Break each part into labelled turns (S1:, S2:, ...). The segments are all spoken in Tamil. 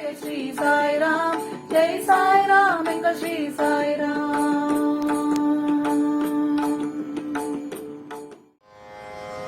S1: ஸ்ரீ சாய்ராம், ஜெய் சாய்ராம், எங்கள் ஸ்ரீ சாய்ராம்.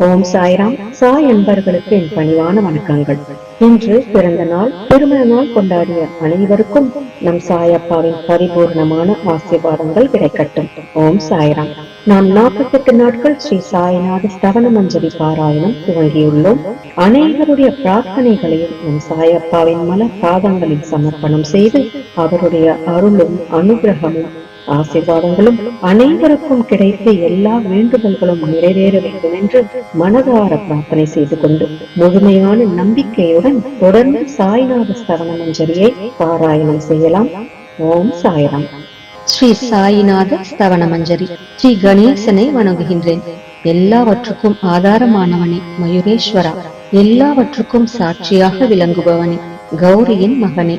S2: ஓம் சாய்ராம். சாய் அன்பர்களுக்கு என் பணிவான வணக்கங்கள். இன்று பிறந்த நாள், திருமண நாள் கொண்டாடிய அனைவருக்கும் நம் சாயப்பாவின் பரிபூர்ணமான ஆசீர்வாதங்கள் கிடைக்கட்டும். ஓம் சாய்ராம். நாம் 48 நாட்கள் ஸ்ரீ சாய்நாத ஸ்தவன மஞ்சரி பாராயணம் துவங்கியுள்ளோம். அனைவருடைய பிரார்த்தனைகளையும் நம் சாயப்பாவின் மலர் பாதங்களில் சமர்ப்பணம் செய்து அவருடைய அருளும் அனுகிரகமும் ஆசீர்வாதங்களும் அனைவருக்கும் கிடைத்து எல்லா வேண்டுதல்களும் நிறைவேற வேண்டும் என்று மனதார பிரார்த்தனை செய்து கொண்டு முழுமையான நம்பிக்கையுடன் தொடர்ந்து சாய்நாத ஸ்தவன மஞ்சரியை பாராயணம் செய்யலாம். ஓம் சாய்ராம். ஸ்ரீ சாய்நாத ஸ்தவன மஞ்சரி. ஸ்ரீ கணேசனை வணங்குகின்றேன். எல்லாவற்றுக்கும் ஆதாரமானவனே மயூரேஸ்வரா, எல்லாவற்றுக்கும் சாட்சியாக விளங்குபவனே, கௌரியின் மகனே,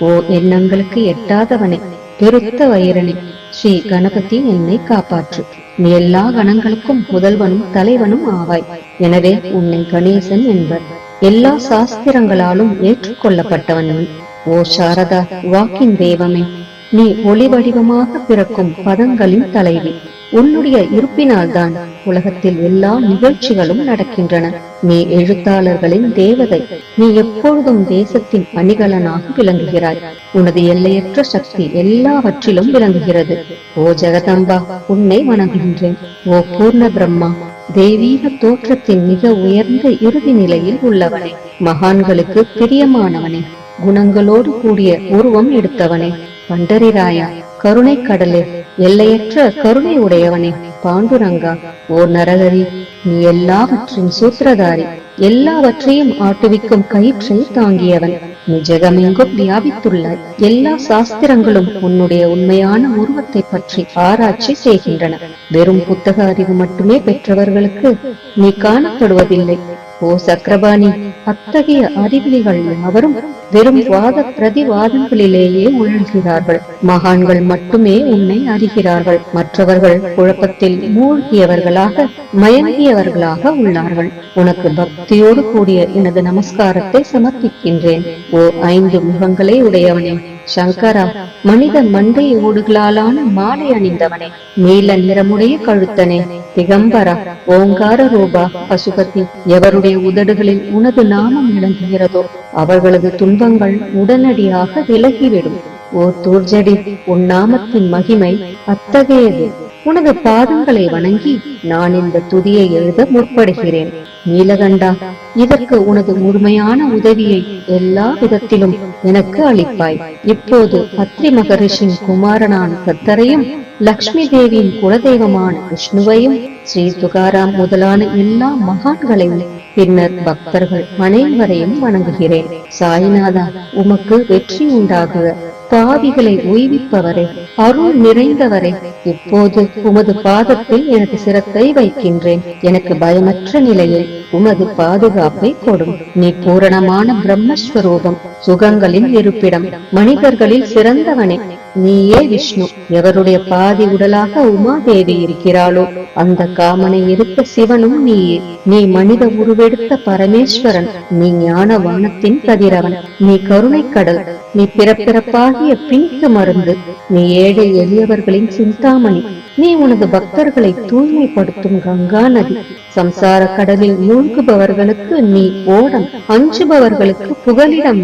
S2: ஓ எண்ணங்களுக்கு எட்டாதவனே, பெருத்த வயிறனே, ஸ்ரீ கணபதி என்னை காப்பாற்று. நீ எல்லா கணங்களுக்கும் முதல்வனும் தலைவனும் ஆவாய். எனவே உன்னை கணேசன் என்பர். எல்லா சாஸ்திரங்களாலும் ஏற்றுக்கொள்ளப்பட்டவன். ஓ சாரதா, வாக்கின் தெய்வமே, நீ ஒளி வடிவமாக பிறக்கும் பதங்களின் தலைவி. உன்னுடைய இருப்பினால்தான் உலகத்தில் எல்லா நிகழ்ச்சிகளும் நடக்கின்றன. நீ எழுத்தாளர்களின் தேவதை. நீ எப்பொழுதும் தேசத்தின் அணிகலனாக விளங்குகிறாய். உனது எல்லையற்ற சக்தி எல்லாவற்றிலும் விளங்குகிறது. ஓ ஜெகதம்பா, உன்னை வணங்குகின்றேன். ஓ பூர்ண பிரம்மா, தெய்வீக தோற்றத்தின் மிக உயர்ந்த இறுதி நிலையில் உள்ளவனே, மகான்களுக்கு பிரியமானவனே, குணங்களோடு கூடிய உருவம் எடுத்தவனே, பண்டரிராயா, கருணை கடலே, எல்லையற்ற கருணை உடையவனே, பாண்டுரங்கா, ஓ நரகரி, நீ எல்லாவற்றின் சூத்திரதாரி, எல்லாவற்றையும் ஆட்டுவிக்கும் கயிற்றை தாங்கியவன். நீ ஜெகமெங்கும் வியாபித்துள்ளாய். எல்லா சாஸ்திரங்களும் உன்னுடைய உண்மையான உருவத்தை பற்றி ஆராய்ச்சி செய்கின்றன. வெறும் புத்தக அறிவு மட்டுமே பெற்றவர்களுக்கு நீ காணப்படுவதில்லை. ஓ சக்கரபாணி, அத்தகைய அறிவிலிகள் யாவரும் வெறும் வாத பிரதிவாதங்களிலேயே உழல்கிறார்கள். மகான்கள் மட்டுமே உன்னை அறிகிறார்கள். மற்றவர்கள் குழப்பத்தில் மூழ்கியவர்களாக மயங்கியவர்களாக உள்ளார்கள். உனக்கு பக்தியோடு கூடிய எனது நமஸ்காரத்தை சமர்ப்பிக்கின்றேன். ஓ 5 முகங்களை உடையவனே, சங்கரா, மனித மண்டை ஓடுகளாலான மாலை அணிந்தவனே, நீல நிறமுடைய கழுத்தனே, திகம்பரா, ஓங்கார ரூபா, பசுபதி, எவருடைய உதடுகளில் உனது நாமம் விளங்குகிறதோ அவர்களது துன்பங்கள் உடனடியாக விலகிவிடும். ஓ தூர்ஜடி, உன் நாமத்தின் மகிமை அத்தகையது. உனது பாதங்களை வணங்கி நான் இந்த துதியை எழுத முற்படுகிறேன். நீலகண்டா, இதற்கு உனது முழுமையான உதவியை எல்லா விதத்திலும் எனக்கு அளிப்பாய். இப்போது அத்ரி மகரிஷின் குமாரனான கத்தரையும், லக்ஷ்மி தேவியின் குலதெய்வமான விஷ்ணுவையும், ஸ்ரீ துகாராம் முதலான எல்லா மகான்களையும், பின்னர் பக்தர்கள் அனைவரையும் வணங்குகிறேன். சாய்நாதா, உமக்கு வெற்றி உண்டாகுக. பாவிகளை உய்விப்பவரே, அருள் நிறைந்தவரே, இப்போது உமது பாதத்தில் எனக்கு சிரத்தை வைக்கின்றேன். எனக்கு பயமற்ற நிலையில் உமது பாதுகாப்பை கொடும். நீ பூரணமான பிரம்மஸ்வரூபம், சுகங்களின் இருப்பிடம், மனிதர்களில் சிறந்தவனே. நீயே விஷ்ணு. எவருடைய பாதி உடலாக உமாதேவி இருக்கிறாளோ அந்த காமனை இருக்க சிவனும் நீயே. நீ மனித உருவெடுத்த பரமேஸ்வரன். நீ ஞான வானத்தின் கதிரவன். நீ கருணை கடல். நீ பிறப்பிறப்பாகிய பிணிக்கு மருந்து. நீ ஏழை எளியவர்களின் சிந்தாமணி. நீ உனது பக்தர்களை தூய்மைப்படுத்தும் கங்கா நதி. சம்சார கடலில் மூழ்குபவர்களுக்கு நீ ஓடம், அஞ்சுபவர்களுக்கு புகலிடம்.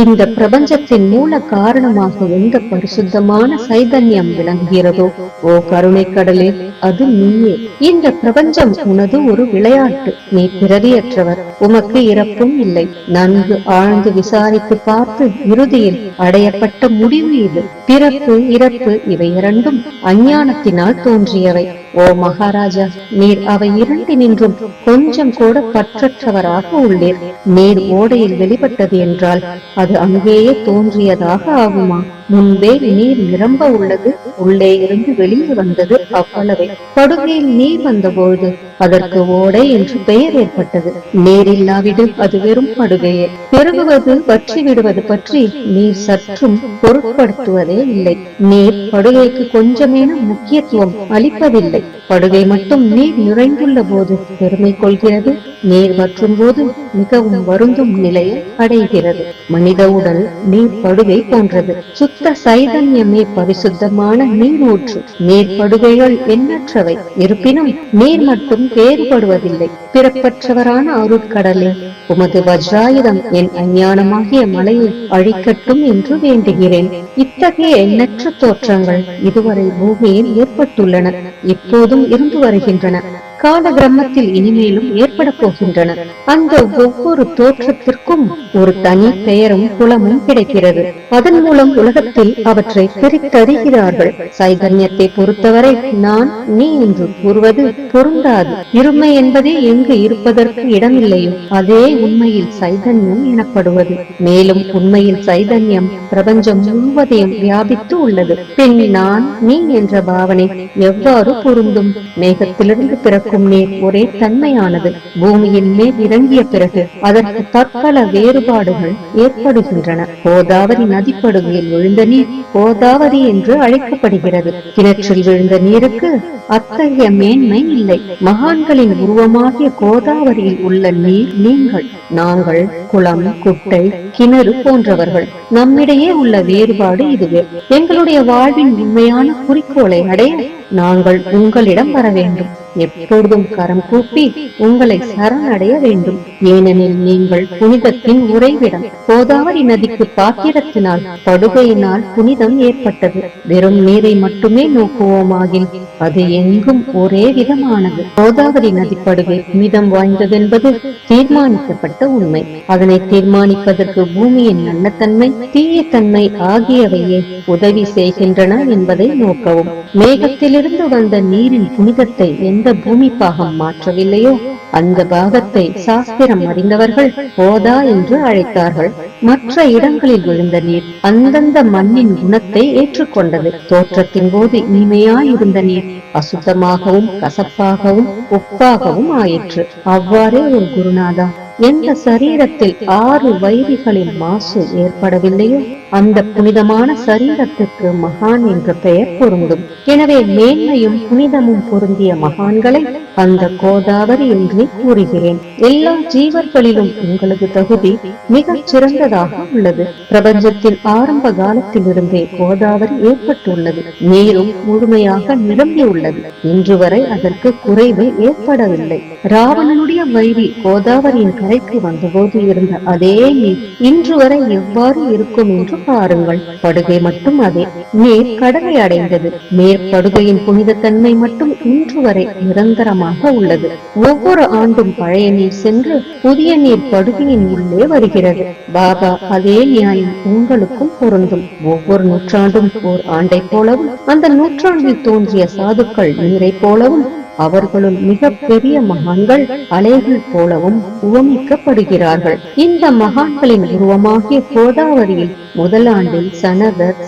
S2: இந்த பிரபஞ்சத்தின் மூல காரணமாக எந்த பரிசுத்தமான சைதன்யம் விளங்குகிறதோ ஓ கருணை கடலே, அது நீயே. இந்த பிரபஞ்சம் உனது ஒரு விளையாட்டு. நீ பிறவியற்றவர். உமக்கு இறப்பும் இல்லை. நன்கு ஆழ்ந்து விசாரித்து பார்த்து இறுதியில் அடையப்பட்ட முடிவு இது. பிறப்பு இறப்பு இவை இரண்டும் அஞ்ஞானத்தினால் தோன்றியவை. ஓ மகாராஜா, நீர் அவை இரண்டினின்றும் கொஞ்சம் கூட பற்றற்றவராக உள்ளீர். நீர் ஓடையில் வெளிப்பட்டது என்றால் அது அங்கேயே தோன்றியதாக ஆகுமா? முன்பே நீர் நிரம்ப உள்ளது, உள்ளே இருந்து வெளியே வந்தது அவ்வளவே. படுகையில் நீர் வந்தபோது அதற்கு ஓடை என்று பெயர் ஏற்பட்டது. நீர் இல்லாவிடு அது வெறும் படுகையே. பெருகுவது வற்றி விடுவது பற்றி நீர் சற்றும் பொருட்படுத்துவதே இல்லை. நீர் படுகைக்கு கொஞ்சமேனும் முக்கியத்துவம் அளிப்பதில்லை. படுகை மட்டும் நீர் நிறைந்துள்ள போது பெருமை கொள்கிறது, நீர் வற்றும் போது மிகவும் வருந்தும் நிலையை அடைகிறது. மனித உடல் நீர் படுகை போன்றது. சுத்த சைதன்யமே பரிசுத்தமான நீர் ஊற்று. நீர் படுகைகள் எண்ணற்றவை. இருப்பினும் நீர் மட்டும் வேறுபடுவதில்லை. பிறப்பற்றவரான அருட்கடலே, உமது வஜ்ராயுதம் என் அஞ்ஞானமாகிய மலையை அழிக்கட்டும் என்று வேண்டுகிறேன். இத்தகைய எண்ணற்ற தோற்றங்கள் இதுவரை பூமியில் ஏற்பட்டுள்ளன, இப்போதும் இருந்து வருகின்றன, கால கிரமத்தில் இனிமேலும் ஏற்பட போகின்றன. அந்த ஒவ்வொரு தோற்றத்திற்கும் ஒரு தனி பெயரும் குலமும் கிடைக்கிறது. அதன் மூலம் உலகத்தில் அவற்றை பிரித்தறிகிறார்கள். சைதன்யத்தை பொறுத்தவரை நான் நீ என்று கூறுவது பொருந்தாது. இருமை என்பதே எங்கு இருப்பதற்கு இடமில்லையோ அதே உண்மையில் சைதன்யம் எனப்படுவது. மேலும் உண்மையில் சைதன்யம் பிரபஞ்சம் முழுவதையும் வியாபித்து உள்ளது. பின் நான் நீ என்ற பாவனை எவ்வாறு பொருந்தும்? மேகத்திலிருந்து பிறக்கும் நீர் ஒரே தன்மையானது. பூமியின் மேல் இறங்கிய பிறகு அதற்கு பற்பல வேறுபாடுகள் ஏற்படுகின்றன. கோதாவரி நதிப்படுகையில் விழுந்த நீர் கோதாவரி என்று அழைக்கப்படுகிறது. கிணற்றில் விழுந்த நீருக்கு அத்தகைய மேன்மை இல்லை. மகான்களின் உருவமாகிய கோதாவரியில் உள்ள நீர் நீங்கள், நாங்கள் குளம், குட்டை, கிணறு போன்றவர்கள். நம்மிடையே உள்ள வேறுபாடு இதுவே. எங்களுடைய வாழ்வின் உண்மையான குறிக்கோளை அடைய நாங்கள் உங்களிடம் வர வேண்டும். எப்பொழுதும் கரம் கூப்பி உங்களை சரணடைய வேண்டும். ஏனெனில் நீங்கள் புனிதத்தின் உறைவிடம். கோதாவரி நதிக்கு பாத்திரத்தினால் படுகையினால் புனிதம் ஏற்பட்டது. வெறும் நீரை மட்டுமே நோக்குவோமாகில் அது எங்கும் ஒரே விதமானது. கோதாவரி நதி படுகை புனிதம் வாய்ந்ததென்பது தீர்மானிக்கப்பட்ட உண்மை. அதனை தீர்மானிப்பதற்கு பூமியின் நல்லத்தன்மை, தீயத்தன்மை ஆகியவையே உதவி செய்கின்றன என்பதை நோக்கவும். மேகத்திலிருந்து வந்த நீரின் புனிதத்தை எந்த பூமி பாகம் மாற்றவில்லையோ அந்த பாகத்தை சாஸ்திரம் அறிந்தவர்கள் கோதா என்று அழைத்தார்கள். மற்ற இடங்களில் விழுந்த நீர் அந்தந்த மண்ணின் குணத்தை ஏற்றுக்கொண்டது. தோற்றத்தின் போது இனிமையாயிருந்த நீர் அசுத்தமாகவும் கசப்பாகவும் உப்பாகவும் ஆயிற்று. அவ்வாறே ஒரு குருநாதா, எந்த சரீரத்தில் 6 வைரிகளின் மாசு ஏற்படவில்லையோ அந்த புனிதமான சரீரத்துக்கு மகான் என்ற பெயர் பொருந்தும். எனவே மேன்மையும் புனிதமும் பொருந்திய மகான்களை அந்த கோதாவரி என்றே கூறுகிறேன். எல்லா ஜீவர்களிலும் உங்களது தகுதி மிகச் சிறந்ததாக உள்ளது. பிரபஞ்சத்தின் ஆரம்ப காலத்திலிருந்தே கோதாவரி ஏற்பட்டுள்ளது. நீரும் முழுமையாக நிரம்பியுள்ளது. இன்று வரை அதற்கு குறைவு ஏற்படவில்லை. ராவணனுடைய வைரி கோதாவரியின் கரைக்கு வந்தபோது இருந்த அதே நீர் இன்று வரை எவ்வாறு இருக்கும் என்று பாருங்கள். படுகை மட்டும் அதே. நீர் கடலை அடைந்தது. மேற்படுகையின் புனிதத்தன்மை மட்டும் இன்று வரை நிரந்தரமாக உள்ளது. ஒவ்வொரு ஆண்டும் பழைய நீர் சென்று புதிய நீர் படுகையின் உள்ளே வருகிறது. பாபா அதே நியாயம் உங்களுக்கும் பொருந்தும். ஒவ்வொரு நூற்றாண்டும் ஓர் ஆண்டை போலவும் அந்த நூற்றாண்டில் தோன்றிய சாதுக்கள் நீரை போலவும் அவர்களும் மிக பெரிய மகான்கள் அலைகள் போலவும் உவமிக்கப்படுகிறார்கள். இந்த மகான்களின் உருவமாகிய கோதாவரியில் முதல் ஆண்டில் சனகர்,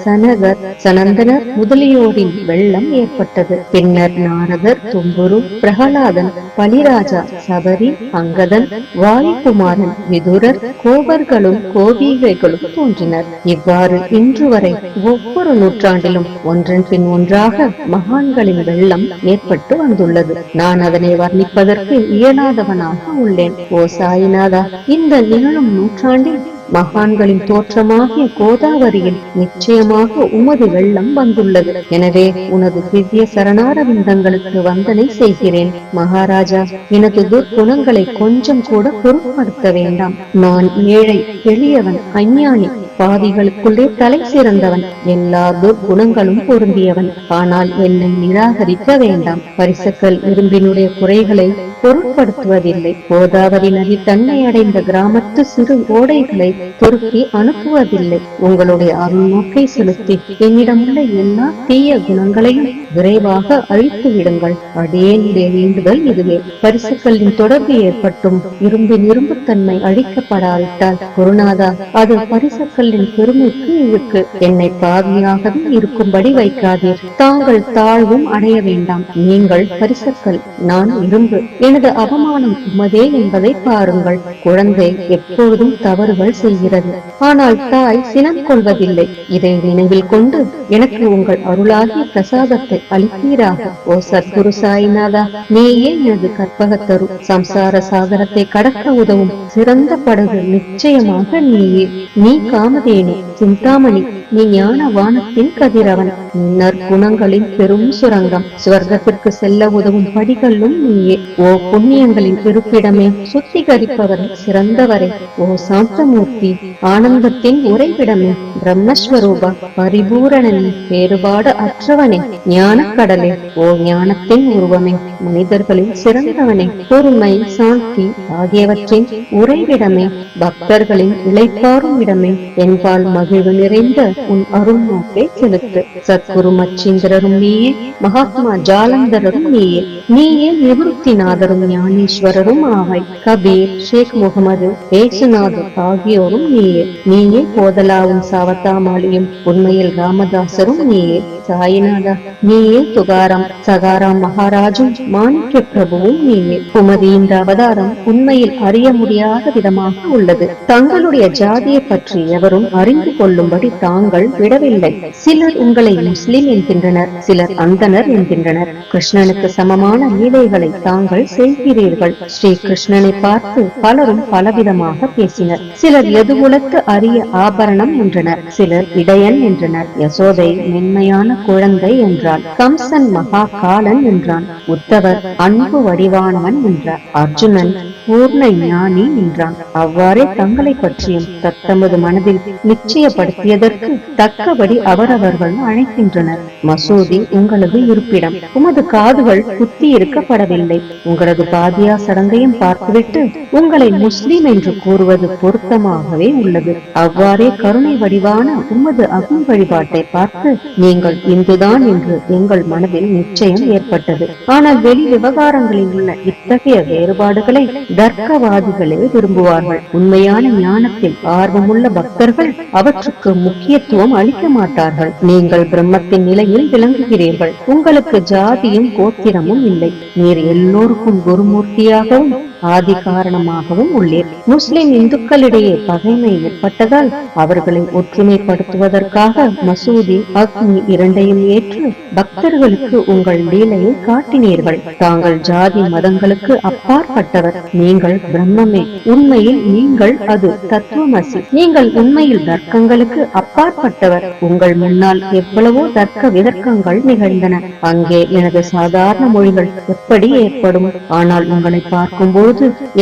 S2: சனந்தனர் முதலியோரின் வெள்ளம் ஏற்பட்டது. பின்னர் நாரதர், தும்புரு, பிரகலாதன், பலிராஜா, சபரி, அங்கதன், வாயுகுமாரன், விதுரர், கோபர்களும் கோபிகைகளும் தோன்றினர். இவ்வாறு இன்று வரை ஒவ்வொரு நூற்றாண்டிலும் ஒன்றன் பின் ஒன்றாக மகான்களின் வெள்ளம் ஏற்பட்டு வந்துள்ளது. நான் அதனை வர்ணிப்பதற்கு இயலாதவனாக உள்ளேன். ஓ சாயிநாதா, இந்த நிகழும் நூற்றாண்டில் மகான்களின் தோற்றமாகிய கோதாவரியில் நிச்சயமாக உமது வெள்ளம் வந்துள்ளது. எனவே உனது திவ்ய சரணாரவிந்தங்களுக்கு வந்தனை செய்கிறேன். மகாராஜா, எனது துர்குணங்களை கொஞ்சம் கூட பொருட்படுத்த வேண்டாம். நான் ஏழை, எளியவன், அஞ்ஞானி, பாவிகளுக்குள்ளே தலை சிறந்தவன், எல்லா துர்குணங்களும் பொருந்தியவன். ஆனால் என்னை நிராகரிக்க வேண்டாம். பரிசக்கள் இரும்பினுடைய குறைகளை பொருட்படுத்துவதில்லை. கோதாவரி நதி தன்னை அடைந்த கிராமத்து சிறு ஓடைகளை திருப்பி அனுப்புவதில்லை. உங்களுடைய அருள்நோக்கை செலுத்தி என்னிடமுள்ள எல்லா தீய குணங்களையும் விரைவாக அழித்து விடுங்கள். அடியேனுடைய வேண்டுதல் இதுவே. பரிசுகளின் தொடர்பு ஏற்பட்டும் இரும்பின் இரும்புத்தன்மை அழிக்கப்படாவிட்டால் குருநாதா, அது பரிசுகளின் பெருமைக்கு இழுக்கு. என்னை பாவியாகவே இருக்கும்படி வைக்காதீர். தாங்கள் தாழ்வும் அடைய வேண்டாம். நீங்கள் பரிசுகள், நான் இரும்பு. எனது அவமானம் உமதே என்பதை பாருங்கள். குழந்தை எப்பொழுதும் தவறுகள் செய்கிறது, ஆனால் தாய் சினம் கொள்வதில்லை. இதை நினைவில் கொண்டு எனக்கு உங்கள் அருளாகிய பிரசாதத்தை அளிப்பீராக. ஓ சத்குரு சாய்நாதா, நீயே எனது கற்பகத்தரு. சம்சார சாகரத்தை கடக்க உதவும் சிறந்த படகு நிச்சயமாக நீயே. நீ காமதேனு, சிந்தாமணி, நீ ஞான வானத்தின் கதிரவன். நற்குணங்களின் பெரும் சுரங்கம். சுவர்க்கத்திற்கு செல்ல உதவும் படிகளும் நீயே. ஓ புண்ணியங்களின் இருப்பிடமே, சுத்திகரிப்பவரை, சிறந்தவரே. ஓ சாந்தமூர்த்தி, ஆனந்தத்தின் உறைவிடமே, பிரம்மஸ்வரூபா, பரிபூரணனே, வேறுபாடு அற்றவனே, ஞான கடலே. ஓ ஞானத்தின் உருவமே, மனிதர்களில் சிறந்தவனே, பொறுமை, சாந்தி ஆகியவற்றின் உறைவிடமே, பக்தர்களின் இளைப்பாறும் இடமே, என்பால் மகிழ்வு நிறைந்த உன் அருள் நோக்கை செலுத்து. சத்குரு மச்சீந்திரரும் நீயே, மகாத்மா ஜாலந்தரரும் நீயே. நீயே நிவృத்திநாதரும் ஞானேஸ்வரரும் ஆவாய். கபீர், ஷேக் முகமது, ஏசுநாதர் ஆகியோரும் நீயே. நீயே போதலாவும் சாவத்தாமாலியும் உண்மையில் ராமதாசரும் நீயே. சாயிநாதா, நீயே துகாராம், சகாராம் மகாராஜும் மாணிக்க பிரபுவும் நீயே. உமது இந்த அவதாரம் உண்மையில் அறிய முடியாத விதமாக உள்ளது. தங்களுடைய ஜாதியை பற்றி எவரும் அறிந்து கொள்ளும்படி தாங்கள் விடவில்லை. சிலர் உங்களை முஸ்லிம் என்கின்றனர், சிலர் அந்தனர் என்கின்றனர். கிருஷ்ணனுக்கு சமமான லீலைகளை தாங்கள் செய்கிறீர்கள். ஸ்ரீ கிருஷ்ணனை பார்த்து பலரும் பலவிதமாக பேசினர். சிலர் எதுகுலத்து அரிய ஆபரணம் என்றனர், சிலர் இடையன் என்றனர். யசோதை மென்மையான குழந்தை என்றான். கம்சன் மகா காலன் என்றான். உத்தவர் அன்பு வடிவானவன் என்றார். அர்ஜுனன் பூர்ண ஞானி என்றான். அவ்வாறே தங்களை பற்றியும் தத்தமது மனதில் நிச்சயப்படுத்தியதற்கு தக்கபடி அவரவர்கள் அழைக்கின்றனர். மசூதி உங்களது இருப்பிடம். உமது காதுகள் குத்தி இருக்கப்படவில்லை. உங்களது பாதியா சடங்கையும் பார்த்துவிட்டு உங்களை முஸ்லிம் என்று கூறுவது பொருத்தமாகவே உள்ளது. அவ்வாறே கருணை வடிவான உமது அகம் வழிபாட்டை பார்த்து நீங்கள் இந்துதான் என்று எங்கள் மனதில் நிச்சயம் ஏற்பட்டது. ஆனால் வெளி விவகாரங்களில் உள்ள இத்தகைய வேறுபாடுகளை தர்க்கவாதிகளே விரும்புவார்கள். உண்மையான ஞானத்தில் ஆர்வமுள்ள பக்தர்கள் அவற்றுக்கு முக்கியத்துவம் அளிக்க மாட்டார்கள். நீங்கள் பிரம்மத்தின் நிலையில் விளங்குகிறீர்கள். உங்களுக்கு ஜாதியும் கோத்திரமும் இல்லை. நீர் எல்லோருக்கும் குருமூர்த்தியாகவும் ஆதி காரணமாகவும் உள்ளீர். முஸ்லிம் இந்துக்களிடையே பகைமை ஏற்பட்டதால் அவர்களை ஒற்றுமைப்படுத்துவதற்காக மசூதி, அக்னி இரண்டையும் ஏற்று பக்தர்களுக்கு உங்கள் லீலையை காட்டினீர்கள். தாங்கள் ஜாதி மதங்களுக்கு அப்பாற்பட்டவர். நீங்கள் பிரம்மமே. உண்மையில் நீங்கள் அது தத்துவமசி. நீங்கள் உண்மையில் தர்க்கங்களுக்கு அப்பாற்பட்டவர். உங்கள் முன்னால் எவ்வளவோ தர்க்க விதர்க்கங்கள் நிகழ்ந்தன. அங்கே எனது சாதாரண மொழிகள் எப்படி ஏற்படும்? ஆனால் உங்களை பார்க்கும்போது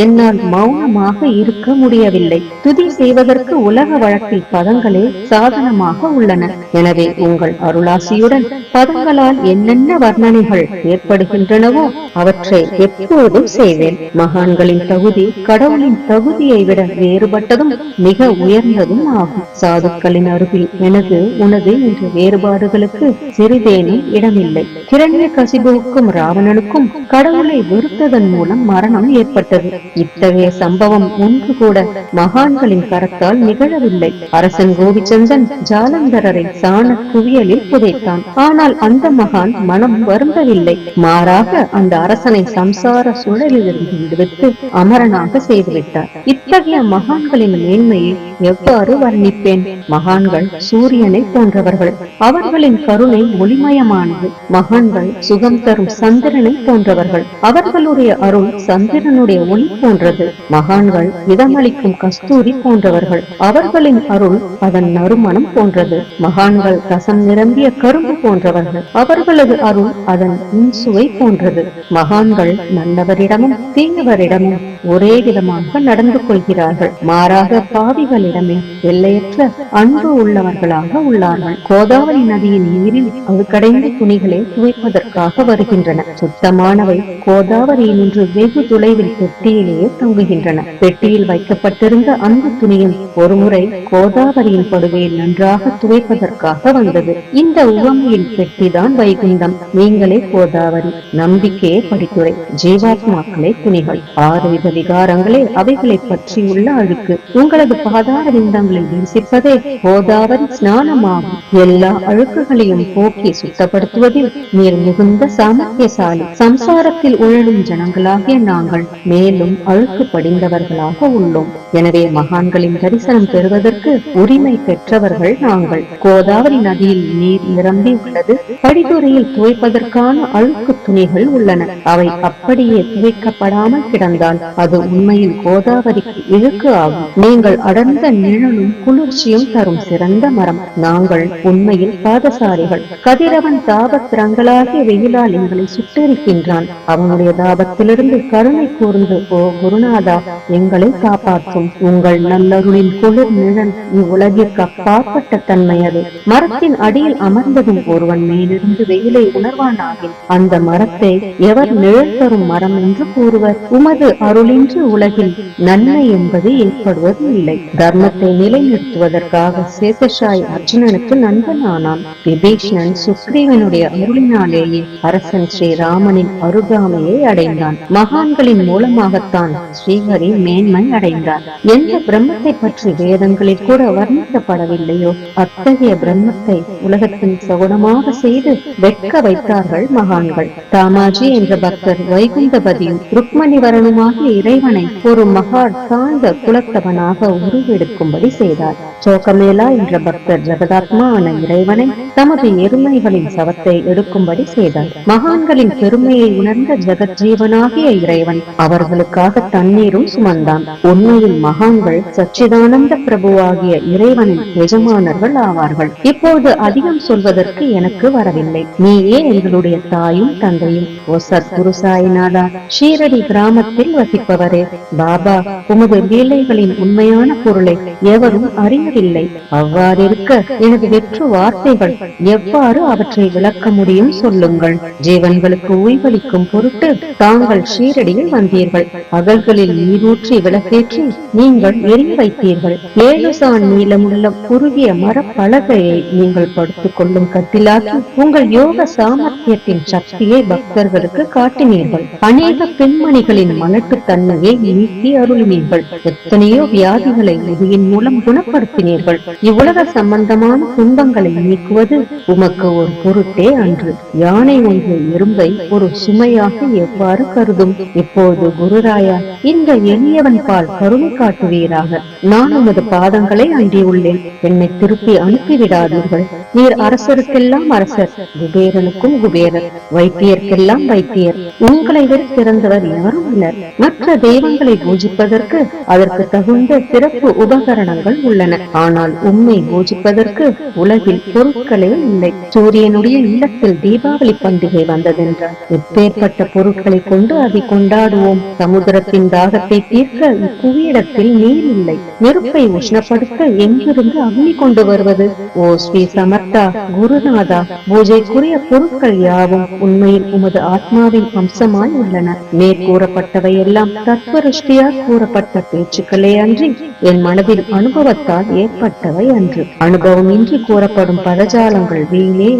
S2: என்னால் மௌனமாக இருக்க முடியவில்லை. துதி செய்வதற்கு உலக வழக்கில் பதங்களே சாதனமாக உள்ளன. எனவே உங்கள் அருளாசியுடன் பதங்களால் என்னென்ன வர்ணனைகள் ஏற்படுகின்றனவோ அவற்றை எப்போதும் செய்வேன். மகான்களின் தகுதி கடவுளின் தகுதியை விட வேறுபட்டதும் மிக உயர்ந்ததும் ஆகும். சாதுக்களின் அருகில் எனது உனது என்ற வேறுபாடுகளுக்கு சிறிதேனும் இடமில்லை. கிரண்ய கசிபுவுக்கும் ராவணனுக்கும் கடவுளை வெறுத்ததன் மூலம் மரணம் ஏற்பட்டது. இத்தகைய சம்பவம் ஒன்று கூட மகான்களின் கரத்தால் நிகழவில்லை. அரசன் கோபிச்சந்தன் ஜாலந்தரரை சாண குவியலில் புதைத்தான். ஆனால் அந்த மகான் மனம் வருந்தவில்லை. மாறாக அந்த அரசனை சம்சார சுழலிலிருந்து விடுவித்து அமரனாக செய்துவிட்டார். இத்தகைய மகான்களின் மேன்மையை எவ்வாறு வர்ணிப்பேன்? மகான்கள் சூரியனை போன்றவர்கள். அவர்களின் கருணை ஒளிமயமானது. மகான்கள் சுகம் தரும் சந்திரனை போன்றவர்கள். அவர்களுடைய அருள் சந்திரனுடைய ஒளி போன்றது. மகான்கள் இதமளிக்கும் கஸ்தூரி போன்றவர்கள். அவர்களின் அருள் அதன் நறுமணம் போன்றது. மகான்கள் ரசம் நிரம்பிய கரும்பு போன்றவர்கள். அவர்களது அருள் அதன் இன்சுவை போன்றது. மகான்கள் நல்லவரிடமும் தீயவரிடமும் ஒரே விதமாக நடந்து கொள்கிறார்கள். மாறாக பாவிகளிடமே எல்லையற்ற அன்பு உள்ளவர்களாக உள்ளார்கள். கோதாவரி நதியின் நீரில் அழுக்கடைந்த துணிகளை துவைப்பதற்காக வருகின்றன. சுத்தமானவை கோதாவரியில் நின்று வெகு தொலைவில் பெட்டியிலேயே தங்குகின்றன. பெட்டியில் வைக்கப்பட்டிருந்த அந்த துணியும் ஒருமுறை கோதாவரியின் படுகையில் நன்றாக துவைப்பதற்காக வந்தது. இந்த உவமையின் பெட்டிதான் வைகுண்டம். நீங்களே கோதாவரி. நம்பிக்கையே படித்துறை. ஜீவாத்மாக்களே துணிகள். 6 வித விகாரங்களே அவைகளை பற்றியுள்ள அழுக்கு. உங்களது பாதார விந்தங்களை தரிசிப்பதே கோதாவரி ஸ்நானமாகும். எல்லா அழுக்குகளையும் போக்கி சுத்தப்படுத்துவதில் நீர் மிகுந்த சாமர்த்தியசாலி. சம்சாரத்தில் உழலும் ஜனங்களாகிய நாங்கள் மேலும் அழுக்கு படிந்தவர்களாக உள்ளோம். எனவே மகான்களின் தரிசனம் பெறுவதற்கு உரிமை பெற்றவர்கள் நாங்கள். கோதாவரி நதியில் நீர் நிரம்பி உள்ளது. படித்துறையில் துவைப்பதற்கான அழுக்கு துணிகள் உள்ளன. அவை அப்படியே துவைக்கப்படாமல் கிடந்தால் அது உண்மையில் கோதாவரிக்கு இழுக்கு ஆகும். நீங்கள் அடர்ந்த நிழலும் குளிர்ச்சியும் தரும் சிறந்த மரம். நாங்கள் உண்மையில் பாதசாரிகள். கதிரவன் தாபத்திரங்களாகிய வெயிலால் எங்களை சுட்டெரிக்கின்றான். அவனுடைய தாபத்திலிருந்து கருணை கூர்ந்து ஓ குருநாதா எங்களை காப்பாற்றும். உங்கள் நல்லருளின் குளிர் நிழல் இவ்வுலகிற்கு அப்பாற்பட்ட தன்மை அது. மரத்தின் அடியில் அமர்ந்ததும் ஒருவன் மேலிருந்து வெயிலை உணர்வானாகில் அந்த மரத்தை எவர் நிழல் தரும் மரம் என்று கூறுவர். உமது அருளின்றி உலகில் நன்மை என்பது ஏற்படுவது இல்லை. தர்மத்தை நிலைநிறுத்துவதற்காக சேஷசாய் அர்ஜுனனுக்கு நண்பன் ஆனான். விபீஷணன் சுக்ரீவனுடைய அருளினாலேயே அரசன் ஸ்ரீராமனின் அருகாமையை அடைந்தான். மகான்களின் மூலமாகத்தான் ஸ்ரீஹரி மேன்மை அடைந்தார். எந்த பிரம்மத்தை பற்றி வேதங்களில் கூட வர்ணிக்கப்படவில்லையோ அத்தகைய பிரம்மத்தை உலகத்தில் சகுனமாக செய்து வெட்க வைத்தார்கள் மகான்கள். தாமாஜி என்ற பக்தர் வைகுந்தபதியும் ருக்மணிவரனுமாகிய இறைவனை ஒரு மகான் தாழ்ந்த குலத்தவனாக உருவெடுக்கும்படி செய்தார். சோகமேலா என்ற பக்தர் ஜெகதாத்மா ஆன இறைவனை தமது எருமைகளின் சவத்தை எடுக்கும்படி செய்தார். மகான்களின் பெருமையை உணர்ந்த ஜெகஜீவனாகிய இறைவன் அவர்களுக்காக தண்ணீரும் சுமந்தான். உண்மையில் மகான்கள் சச்சிதானந்த பிரபுவாகிய இறைவனின் எஜமானர்கள் ஆவார்கள். இப்போது அதிகம் சொல்வதற்கு எனக்கு வரவில்லை. நீயே எங்களுடைய தாயும் தந்தையும். ஓ சத்குரு சாய்நாதா, ஷீரடி கிராமத்தில் வசிப்பவரே, பாபா உமது லீலைகளின் உண்மையான பொருளை எவரும் அறியவில்லை. அவ்வாறிருக்க எனது வெற்று வார்த்தைகள் எவ்வாறு அவற்றை விளக்க முடியும் சொல்லுங்கள். ஜீவன்களுக்கு உய்வளிக்கும் பொருட்டு தாங்கள் ஷீரடியில் வந்தீர்கள். அகல்களில் நீரூற்றி விளக்கேற்றி நீங்கள் எரிய வைத்தீர்கள். 7 சான் நீளமுள்ள குறுகிய மரப்பலகையை நீங்கள் படுத்துக் கொள்ளும் கட்டிலாக்கி உங்கள் யோக சாமர்த்தியத்தின் சக்தியை பக்தர்களுக்கு காட்டினீர்கள். அநேக பெண்மணிகளின் மலட்டு தன்மையை நீக்கி அருளினீர்கள். எத்தனையோ வியாதிகளை உதியின் மூலம் குணப்படுத்தினீர்கள். இவ்வுலக சம்பந்தமான துன்பங்களை நீக்குவது உமக்கு ஒரு பொருட்டே அன்று. யானை ஒன்று எறும்பை ஒரு சுமையாக எவ்வாறு கருதும்? இப்போது குருராயா, இந்த எளியவன் பால் கருணை காட்டுவீராக. நான் உமது பாதங்களை அண்டியுள்ளேன். என்னை திருப்பி அனுப்பிவிடாதீர்கள். நீர் அரசருக்கெல்லாம் அரசர், குபேரனுக்கும் குபேரர், வைத்தியர்க்கெல்லாம் வைத்தியர். உங்களை விட சிறந்தவர் எவரும் இல்லர். மற்ற தெய்வங்களை பூஜிப்பதற்கு அதற்கு தகுந்த சிறப்பு உபகரணங்கள் உள்ளன. ஆனால் உம்மை பூஜிப்பதற்கு உலகில் பொருட்களே இல்லை. சூரியனுடைய இல்லத்தில் தீபாவளி பண்டிகை வந்ததென்றால் எப்பேற்பட்ட பொருட்களை கொண்டு அதை கொண்டாடுவோம். சமுத்திரத்தின் தாகத்தை தீர்க்க இப்புவியிடத்தில் நீர் இல்லை. நெருப்பை உஷ்ணப்படுத்த எங்கிருந்து அக்னி கொண்டு வருவது? ஓ ஸ்ரீ சமர்த்தா குருநாதா, பூஜைக்குரிய பொருட்கள் யாவும் உண்மையில் உமது ஆத்மாவின் அம்சமாய் உள்ளன. மேற்கூறப்பட்டவை எல்லாம் தத்துவருஷ்டியால் கூறப்பட்ட பேச்சுக்களே அன்றி என் மனதில் அனுபவத்தால் ஏற்பட்டவை அன்று. அனுபவம் இன்றி கூறப்படும் பதஜாலங்கள் வீணே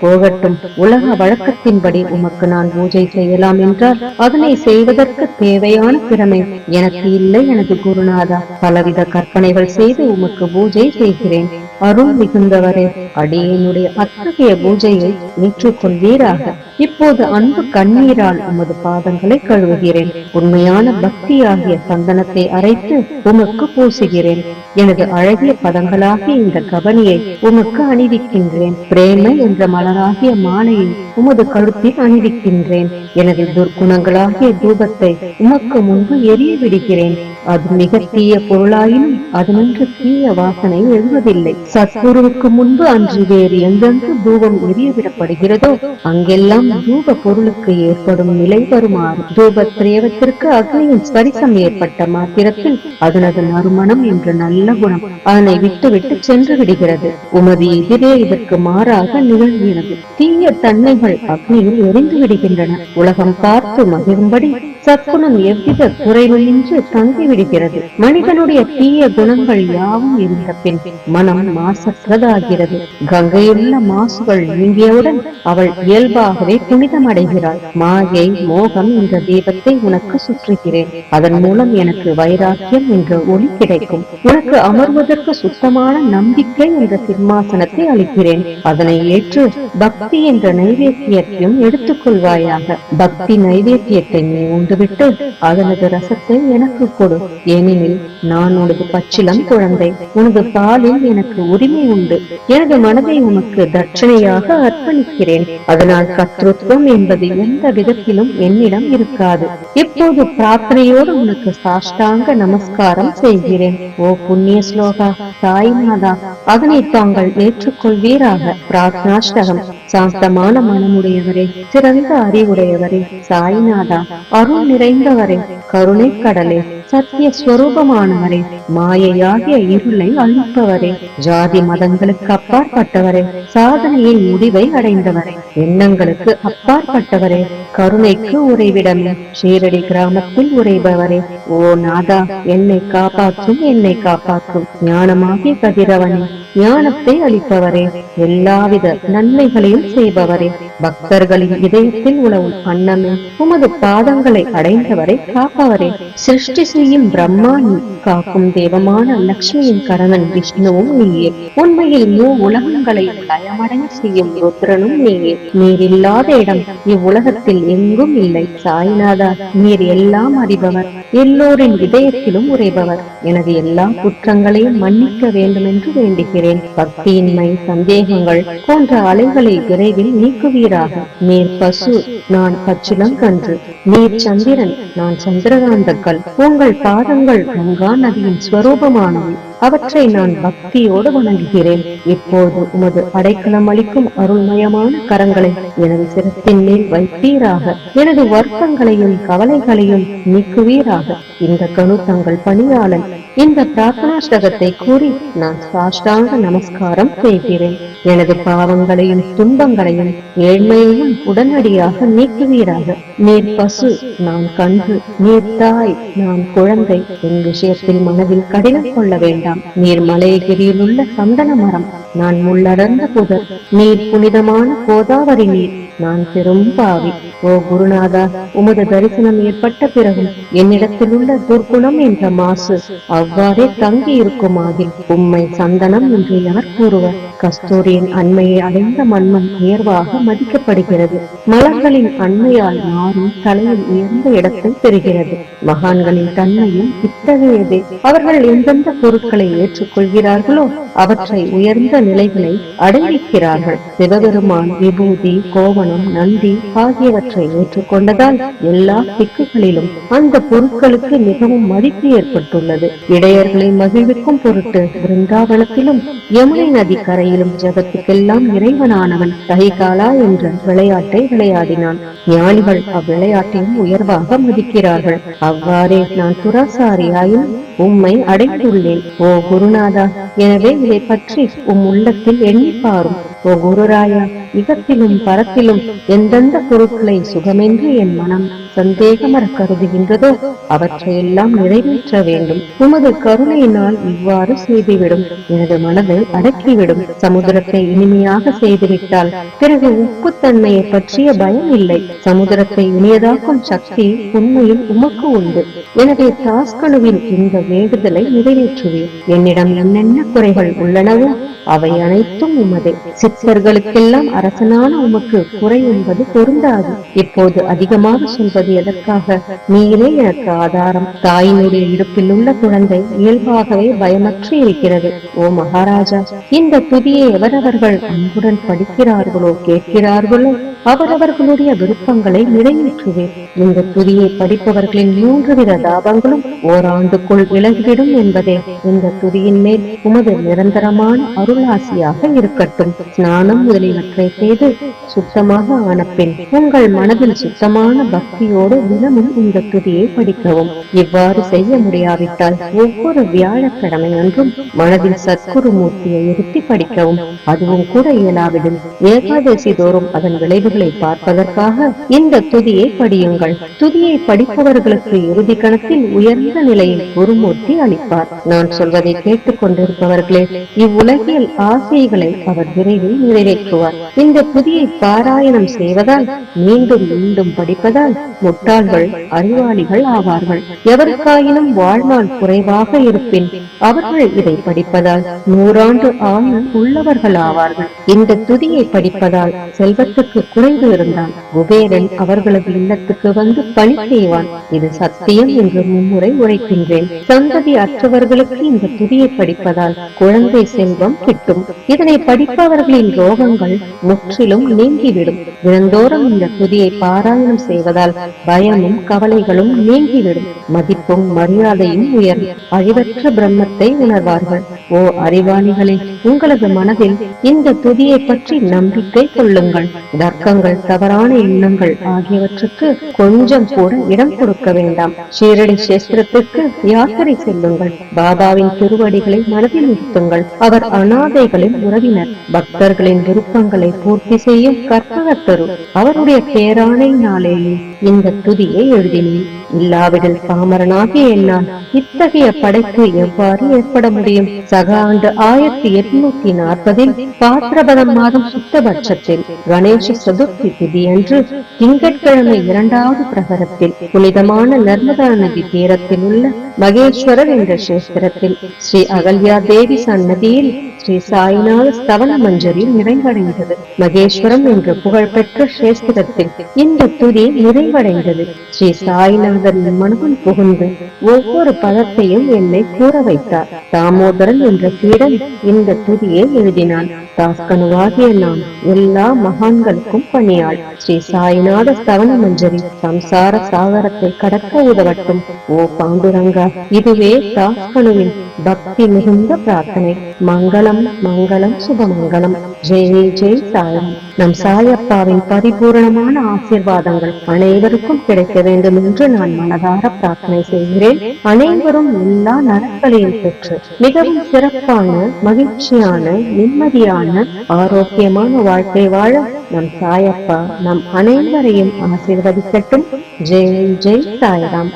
S2: போகட்டும். உலக வழக்கத்தின்படி உமக்கு நான் பூஜை செய்யலாம் என்றால் அதனை செய்வதற்கு தேவையான திறமை எனக்கு இல்லை எனது குருநாதா. பலவித கற்பனைகள் செய்து உமக்கு பூஜை செய்கிறேன். அருள் மிகுந்தவரே, அடியேனுடைய அத்தகைய பூஜையை ஏற்றுக்கொள்வீராக. இப்போது அன்பு கண்ணீரால் உமது பாதங்களை கழுவுகிறேன். உண்மையான பக்தியாகிய சந்தனத்தை அரைத்து உமக்கு பூசுகிறேன். எனது அழகிய பதங்களாகிய இந்த கவனியை உமக்கு அணிவிக்கின்றேன். பிரேமை என்ற மலராகிய மாலையை உமது கழுத்தில் அணிவிக்கின்றேன். எனது துர்க்குணங்களாகிய தூபத்தை உமக்கு முன்பு எரிய விடுகிறேன். அது மிக தீய பொருளாயினும் அதனின்று தீய வாசனை எழுவதில்லை. சத்குருவுக்கு முன்பு அன்று வேறு எங்கெங்கு தூபம் எரியவிடப்படுகிறதோ அங்கெல்லாம் தூப பொருளுக்கு ஏற்படும் நிலை வருமாறு தூப திரேவத்திற்கு அக்னியின் ஸ்பரிசம் ஏற்பட்ட மாத்திரத்தில் அதனது நறுமணம் என்ற நல்ல குணம் அதனை விட்டு விட்டு சென்று விடுகிறது. உமது எதிரே இதற்கு மாறாக நிகழ்கிறது. தீய தன்மைகள் அக்னியில் எரிந்து விடுகின்றன. உலகம் பார்த்து மகிழும்படி சத்குணம் எவ்வித குறைவின்றி தங்கிவிடுகிறது. மனிதனுடைய தீய குணங்கள் யாவும் இருந்த பின் மனம் மாசற்றதாகிறது. கங்கையுள்ள மாசுகள் நீங்கியவுடன் அவள் இயல்பாகவே புனிதம் அடைகிறாள். மாயை மோகம் என்ற தீபத்தை உனக்கு சுற்றுகிறேன். அதன் மூலம் எனக்கு வைராக்கியம் என்ற ஒளி கிடைக்கும். உனக்கு அமர்வதற்கு சுத்தமான நம்பிக்கை என்ற சிம்மாசனத்தை அளிக்கிறேன். அதனை ஏற்று பக்தி என்ற நைவேத்தியத்தையும் எடுத்துக் கொள்வாயாக. பக்தி நைவேத்தியத்தை நீ உண்டுவிட்டு அதனது ரசத்தை எனக்கு கொடு. ஏனெனில் நான் உனது பச்சிலம் குழந்தை. உனது பாலில் எனக்கு உரிமை உண்டு. எனது மனதை உனக்கு தட்சணையாக அர்ப்பணிக்கிறேன். அதனால் கர்த்தத்துவம் என்பது எந்த விதத்திலும் என்னிடம் இருக்காது. இப்போது பிரார்த்தனையோடு உனக்கு சாஷ்டாங்க நமஸ்காரம் செய்கிறேன். ஓ புண்ணிய ஸ்லோகா சாய்நாதா, அதனை தாங்கள் ஏற்றுக்கொள்வீராக. பிரார்த்தனாஷ்டகம். சாந்தமான மனமுடையவரே, சிறந்த அறிவுடையவரே, சாய்நாதா, அருள் நிறைந்தவரே, கருணை கடலே, சத்திய ஸ்வரூபமானவரே, மாயையாகிய இருளை அழிப்பவரே, ஜாதி மதங்களுக்கு அப்பாற்பட்டவரே, சாதனையின் முடிவை அடைந்தவரே, எண்ணங்களுக்கு அப்பாற்பட்டவரே, கருணைக்கு உறைவிடமே, ஷீரடி கிராமத்தில் உறைபவரே, ஓ நாதா, என்னை காப்பாற்றும், என்னை காப்பாற்றும். ஞானமாகிய கதிரவனே, ஞானத்தை அளிப்பவரே, எல்லாவித நன்மைகளையும் செய்பவரே, பக்தர்களின் இதயத்தில் உலவும் அன்னமே, உமது பாதங்களை அடைந்தவரை காப்பவரே, சிருஷ்டி செய்யும் பிரம்மா நீ, காக்கும் தேவமான லட்சுமியின் கணவன் விஷ்ணுவும் நீயே. உண்மையில் உலகங்களை லயமடைய செய்யும் ருத்ரனும் நீயே. நீர் இல்லாத இடம் இவ்வுலகத்தில் எங்கும் இல்லை. சாய்நாதா, நீர் எல்லாம் அறிபவர், எல்லோரின் இதயத்திலும் உறைபவர். எனது எல்லா குற்றங்களையும் மன்னிக்க வேண்டும் என்று வேண்டுகிறேன். பக்தியின்மை, சந்தேகங்கள் போன்ற அலைகளை விரைவில் நீக்குவீராக. நீர் பசு, நான் பச்சிலம் கன்று. நீர் சந்திரன், நான் சந்திரகாந்தக்கல். உங்கள் பாதங்கள் கங்கா நதியின் ஸ்வரூபமானவை. அவற்றை நான் பக்தியோடு வணங்குகிறேன். இப்போது உமது அடைக்கலம் அளிக்கும் அருள்மயமான கரங்களை எனது சிரத்தின் மேல் வைப்பீராக. எனது வருத்தங்களையும் கவலைகளையும் நீக்குவீராக. இந்த கணு தங்கள் பணியாளன். இந்த பிரார்த்தனாஷ்டகத்தை கூறி நான் சாஷ்டாங்க நமஸ்காரம் செய்கிறேன். எனது பாவங்களையும் துன்பங்களையும் ஏழ்மையையும் உடனடியாக நீக்குவீராக. நீர் பசு, நான் கன்று. நீர் தாய், நான் குழந்தை. என் விஷயத்தில் மனதில் கடினம் கொள்ள வேண்டாம். நீர் மலையகிரியில் உள்ள சந்தன மரம், நான் முள்ளடர்ந்த புதர். நீர் புனிதமான கோதாவரி நீர், நான் பெரும் பாவி. ஓ குருநாதா, உமது தரிசனம் ஏற்பட்ட பிறகும் என்னிடத்தில் உள்ள துர்குணம் என்ற மாசு அவ்வாறே தங்கி இருக்குமாகில் உம்மை சந்தனம் என்று எவர் கூறுவர்? கஸ்தூரியின் அண்மையை அடைந்த மண்ணும் உயர்வாக மதிக்கப்படுகிறது. மலர்களின் அண்மையால் மாறும் தலையில் உயர்ந்த இடத்தை பெறுகிறது. மகான்களின் தன்மையும் இத்தகையதே. அவர்கள் எந்தெந்த பொருட்களை ஏற்றுக்கொள்கிறார்களோ அவற்றை உயர்ந்த நிலைகளை அடைவிக்கிறார்கள். சிவபெருமான் விபூதி, கோவணம், நந்தி ஆகியவற்றை ஏற்றுக்கொண்டதால் எல்லா திக்குகளிலும் அந்த பொருட்களுக்கு மிகவும் மதிப்பு ஏற்பட்டுள்ளது. இடையர்களை மகிழ்விக்கும் பொருட்டு பிருந்தாவனத்திலும் யமுனை நதி கரையிலும் ஜகத்துக்கெல்லாம் இறைவனானவன் கஹிகாலா என்ற விளையாட்டை விளையாடினான். ஞானிகள் அவ்விளையாட்டையும் உயர்வாக மதிக்கிறார்கள். அவ்வாறே நான் துராசாரியாயும் உம்மை அடைந்துள்ளேன். ஓ குருநாதா, எனவே இதை பற்றி உள்ளத்தில் எண்ணி பாரும். ஓ குருராயா, இகத்திலும் பரத்திலும் எந்தெந்த பொருட்களை சுகமென்று என் மனம் சந்தேகமர கருதுகின்றதோ அவற்றையெல்லாம் நிறைவேற்ற வேண்டும். உமது கருணையினால் இவ்வாறு செய்துவிடும். எனது மனதை அடக்கிவிடும். சமுதிரத்தை இனிமையாக செய்துவிட்டால் பிறகு உப்புத்தன்மையை பற்றிய பயம் இல்லை. சமுதிரத்தை இனியதாக்கும் சக்தி உண்மையில் உமக்கு உண்டு. எனவே தாஸ்கனுவின் இந்த வேண்டுதலை நிறைவேற்றுவேன். என்னிடம் என்னென்ன குறைகள் உள்ளனவோ அவை அனைத்தும் உமதே. சித்தர்களுக்கெல்லாம் அரசனான உமக்கு குறை என்பது பொருந்தாது. இப்போது அதிகமாக சொல்வது எதற்காக? நீரே எனக்கு ஆதாரம். தாயினுடைய இடுப்பில் உள்ள குழந்தை இயல்பாகவே பயமற்று இருக்கிறது. ஓ மகாராஜா, இந்த துதியை எவரவர்கள் அன்புடன் படிக்கிறார்களோ கேட்கிறார்களோ அவரவர்களுடைய விருப்பங்களை நிறைவேற்றுவேன். இந்த துதியை படிப்பவர்களின் 3 வித தாபங்களும் ஓராண்டுக்குள் விலகிவிடும் என்பதே இந்த துதியின் மேல் உமது நிரந்தரமான அருளாசியாக இருக்கட்டும். ஸ்நானம் முதலியவற்றை செய்து சுத்தமாக ஆன பின் உங்கள் மனதில் சுத்தமான பக்தியோடு தினமும் இந்த துதியை படிக்கவும். இவ்வாறு செய்ய முடியாவிட்டால் ஒவ்வொரு வியாழக்கிழமை அன்றும் மனதில் சத்குரு மூர்த்தியை இருத்தி படிக்கவும். அதுவும் கூட இயலாவிடில் ஏகாதசி தோறும் அதன் விளைவுகளை பார்ப்பதற்காக இந்த துதியை படியுங்கள். துதியை படிப்பவர்களுக்கு இறுதி கணத்தில் உயர்ந்த நிலையில் குருமூர்த்தி அளிப்பார். நான் சொல்வதை கேட்டுக் கொண்டிருப்பவர்களே, இவ்வுலகில் ஆசைகளை அவர் விரைவில் நிறைவேற்றுவார். இந்த துதியை பாராயணம் செய்வதால், மீண்டும் மீண்டும் படிப்பதால் முட்டாள்கள் அறிவாளிகள் ஆவார்கள். எவருக்காயினும் வாழ்நாள் குறைவாக இருப்பின் அவர்கள் இதை படிப்பதால் 100 ஆண்டு ஆயுள் உள்ளவர்கள் ஆவார்கள். இந்த துதியை படிப்பதால் செல்வத்துக்கு குறைவு இருந்தால் குபேரன் அவர்களது இல்லத்துக்கு வந்து பணி செய்வான். இது சத்தியம் என்று மும்முறை உரைக்கின்றேன். சந்ததி அற்றவர்களுக்கு இந்த துதியை படிப்பதால் குழந்தை செல்வம் கிட்டும். இதனை படிப்பவர்களின் ரோகங்கள் முற்றிலும் நீங்கிவிடும். தினந்தோறும் இந்த துதியை பாராயணம் செய்வதால் பயமும் கவலைகளும் நீங்கிவிடும். மதிப்பும் மரியாதையும் உயரும். அழிவற்ற பிரம்மத்தை உணர்வார்கள். ஓ அறிவாளிகளே, உங்களது மனதில் இந்த துதியை பற்றி நம்பிக்கை கொள்ளுங்கள். தர்க்கங்கள், தவறான எண்ணங்கள் ஆகியவற்றுக்கு கொஞ்சம் கூட இடம் கொடுக்க வேண்டாம். ஷீரடி சேஸ்திரத்திற்கு யாத்திரை செல்லுங்கள். பாபாவின் திருவடிகளை மனதில் நிறுத்துங்கள். அவர் அனாதைகளின் உறவினர். பக்தர்களின் விருப்பங்களை பூர்த்தி செய்யும் கற்பகத்தரு. அவருடைய பேராணையினாலேயே இந்த துதியை எழுதினேன். இல்லாவிடில் பாமரனாகிய என்னால் இத்தகைய படைப்பு எவ்வாறு ஏற்பட முடியும்? சக ஆண்டு 1840 பாத்திரபதம் மாதம் சுத்தபட்சத்தில் கணேச சதுர்த்தி திதி அன்று திங்கட்கிழமை 2வது பிரகரத்தில் புனிதமான நர்மதா நதி தீரத்தில் உள்ள மகேஸ்வரர் என்ற கஷேத்திரத்தில் ஸ்ரீ அகல்யா தேவி சன்னதியில் ஸ்ரீ சாய்நாத ஸ்தவன மஞ்சரி நிறைவடைந்தது. மகேஸ்வரம் என்று புகழ்பெற்ற கஷேத்திரத்தில் இந்த துதி நிறைவடைந்தது. ஸ்ரீ சாய்நாதரின் மனதில் புகுந்து ஒவ்வொரு பதத்தையும் என்னை கூற வைத்தார். தாமோதரன் என்ற சீடன் இந்த துதியை எழுதினான். தாஸ்கனுவாகிய நாம் எல்லா மகான்களுக்கும் பணியாள். ஸ்ரீ சாய்நாத ஸ்தவன மஞ்சரி சம்சார சாகரத்தை கடக்க உதவட்டும். ஓ பாண்டுரங்கா, இதுவே தாஸ்கனுவின் பக்தி மிகுந்த பிரார்த்தனை. மங்களம் மங்களம் சுபமங்கலம். ஜெய் ஜெய் சாயம். நம் சாயப்பாவின் பரிபூரணமான ஆசீர்வாதங்கள் அனைவருக்கும் கிடைக்க வேண்டும் என்று நான் மனதார பிரார்த்தனை செய்கிறேன். அனைவரும் எல்லா நலன்களையும் பெற்று மிகவும் சிறப்பான, மகிழ்ச்சியான, நிம்மதியான, ஆரோக்கியமான வாழ்க்கை வாழ நம் சாயப்பா நம் அனைவரையும் ஆசீர்வதிக்கட்டும். ஜெய் ஜெய் சாய்ராம்.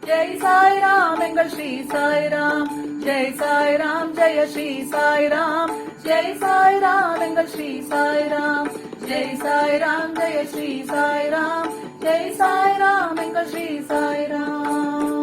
S1: ஜெய் சாய்ராம் எங்கள் ஸ்ரீ சாய்ராம். ஜெய் சாய்ராம் ஜெய ஸ்ரீ சாய்ராம். ஜெய் சாய்ராம் எங்கள் ஸ்ரீ சாய்ராம். ஜெய் சாய்ராம் ஜெய ஸ்ரீ சாய்ராம். ஜெய் சாய்ராம் எங்கள் ஸ்ரீ சாய்ராம்.